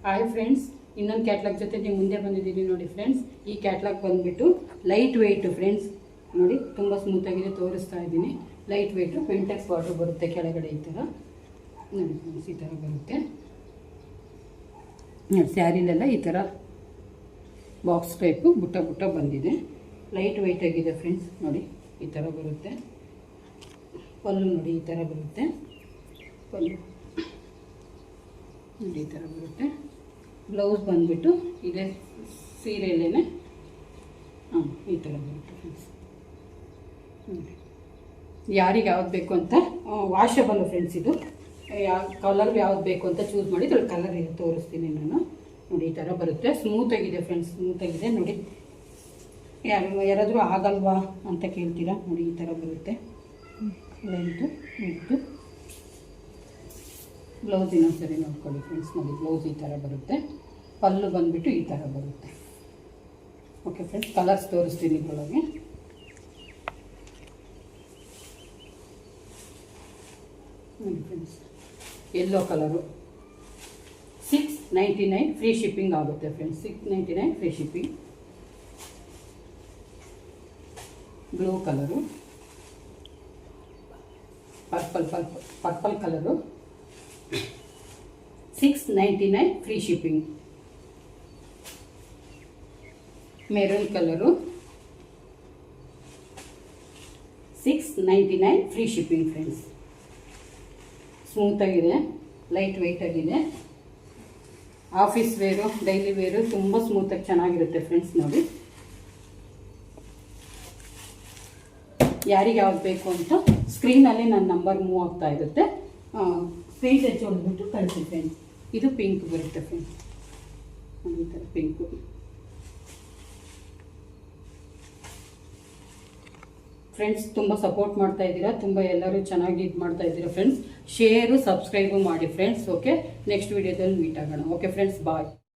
Hi friends, ಇನ್ನೊಂದು catalogue ಜೊತೆ ನೀವು ಮುಂದೆ ಬಂದಿದ್ದೀರಿ ನೋಡಿ ಫ್ರೆಂಡ್ಸ್. ಈ ಕ್ಯಾಟ್ಲಾಗ್ ಬಂದುಬಿಟ್ಟು ಲೈಟ್ ವೆಯ್ಟು ಫ್ರೆಂಡ್ಸ್. ನೋಡಿ ತುಂಬ ಸ್ಮೂತಾಗಿದೆ, ತೋರಿಸ್ತಾ ಇದ್ದೀನಿ. ಲೈಟ್ ವೆಯ್ಟು ಪೆಂಟೆಕ್ಸ್ ಬಾರ್ಡ್ರ್ ಬರುತ್ತೆ ಕೆಳಗಡೆ ಈ ಥರ. ನೋಡಿ ಫ್ರೆಂಡ್ಸ್, ಈ ಥರ ಬರುತ್ತೆ. ನೋಡಿ ಸ್ಯಾರಿಲೆಲ್ಲ ಈ ಥರ ಬಾಕ್ಸ್ ಟೈಪು ಬುಟ್ಟ ಬುಟ್ಟ ಬಂದಿದೆ. ಲೈಟ್ ವೆಯ್ಟ್ ಆಗಿದೆ ಫ್ರೆಂಡ್ಸ್. ನೋಡಿ ಈ ಥರ ಬರುತ್ತೆ. ಪಲ್ಲು ನೋಡಿ ಈ ಥರ ಬರುತ್ತೆ. ಪಲ್ಲು ನೋಡಿ ಈ ಥರ ಬರುತ್ತೆ. ಬ್ಲೌಸ್ ಬಂದುಬಿಟ್ಟು ಇದೇ ಸೀರೆಯಲ್ಲೇ ಈ ಥರ ಬರುತ್ತೆ ಫ್ರೆಂಡ್ಸ್. ನೋಡಿ ಯಾರಿಗೆ ಯಾವ್ದು ಬೇಕು ಅಂತ ವಾಷಬಲ್ ಫ್ರೆಂಡ್ಸ್. ಇದು ಯಾವ ಕಲರ್ ಯಾವ್ದು ಬೇಕು ಅಂತ ಚೂಸ್ ಮಾಡಿ ಇದ್ರಲ್ಲಿ ಕಲರ್ ತೋರಿಸ್ತೀನಿ ನಾನು. ನೋಡಿ ಈ ಥರ ಬರುತ್ತೆ. ಸ್ಮೂತಾಗಿದೆ ಫ್ರೆಂಡ್ಸ್, ಸ್ಮೂತಾಗಿದೆ. ನೋಡಿ ಯಾರಾದರೂ ಆಗಲ್ವಾ ಅಂತ ಕೇಳ್ತೀರಾ. ನೋಡಿ ಈ ಥರ ಬರುತ್ತೆ. Length width. ಬ್ಲೌಸ್ ಇನ್ನೊಂದ್ಸರಿ ನೋಡ್ಕೊಳ್ಳಿ ಫ್ರೆಂಡ್ಸ್. ನೋಡಿ ಬ್ಲೌಸ್ ಈ ಥರ ಬರುತ್ತೆ. ಪಲ್ಲು ಬಂದುಬಿಟ್ಟು ಈ ಥರ ಬರುತ್ತೆ. ಓಕೆ ಫ್ರೆಂಡ್ಸ್, ಕಲರ್ಸ್ ತೋರಿಸ್ತೀನಿ ಇದರೊಳಗೆ. ನೋಡಿ friends, yellow colour 699 free shipping ಆಗುತ್ತೆ friends. 699 free shipping. Blue colour, purple colour 699 free shipping. Maroon colour 699 free shipping friends. ಸ್ಮೂತಾಗಿದೆ, ಲೈಟ್ ವೆಯ್ಟ್ ಆಗಿದೆ. ಆಫೀಸ್ ವೇರು, ಡೈಲಿ ವೇರು ತುಂಬ ಸ್ಮೂತಾಗಿ ಚೆನ್ನಾಗಿರುತ್ತೆ ಫ್ರೆಂಡ್ಸ್. ನೋಡಿ ಯಾರಿಗೆ ಯಾವ್ದು ಬೇಕು ಅಂತ ಸ್ಕ್ರೀನಲ್ಲಿ ನನ್ನ ನಂಬರ್ ಮೂವ್ ಆಗ್ತಾ ಇರುತ್ತೆ. ಸ್ಕ್ರೀನ್ ಟಚ್ ಹೊಡೆದ್ಬಿಟ್ಟು ಕಳಿಸಿ ಫ್ರೆಂಡ್ಸ್. ಇದು ಪಿಂಕ್ ಬರುತ್ತೆ ಫ್ರೆಂಡ್ಸ್. ಈ ಥರ ಪಿಂಕು. ಫ್ರೆಂಡ್ಸ್ ತುಂಬ ಸಪೋರ್ಟ್ ಮಾಡ್ತಾ ಇದ್ದೀರಾ, ತುಂಬ ಎಲ್ಲರೂ ಚೆನ್ನಾಗಿ ಇದು ಮಾಡ್ತಾ ಇದ್ದೀರಾ ಫ್ರೆಂಡ್ಸ್. ಶೇರು ಸಬ್ಸ್ಕ್ರೈಬು ಮಾಡಿ ಫ್ರೆಂಡ್ಸ್. ಓಕೆ, ನೆಕ್ಸ್ಟ್ ವೀಡಿಯೋದಲ್ಲಿ ಮೀಟ್ ಆಗೋಣ. ಓಕೆ ಫ್ರೆಂಡ್ಸ್, ಬಾಯ್.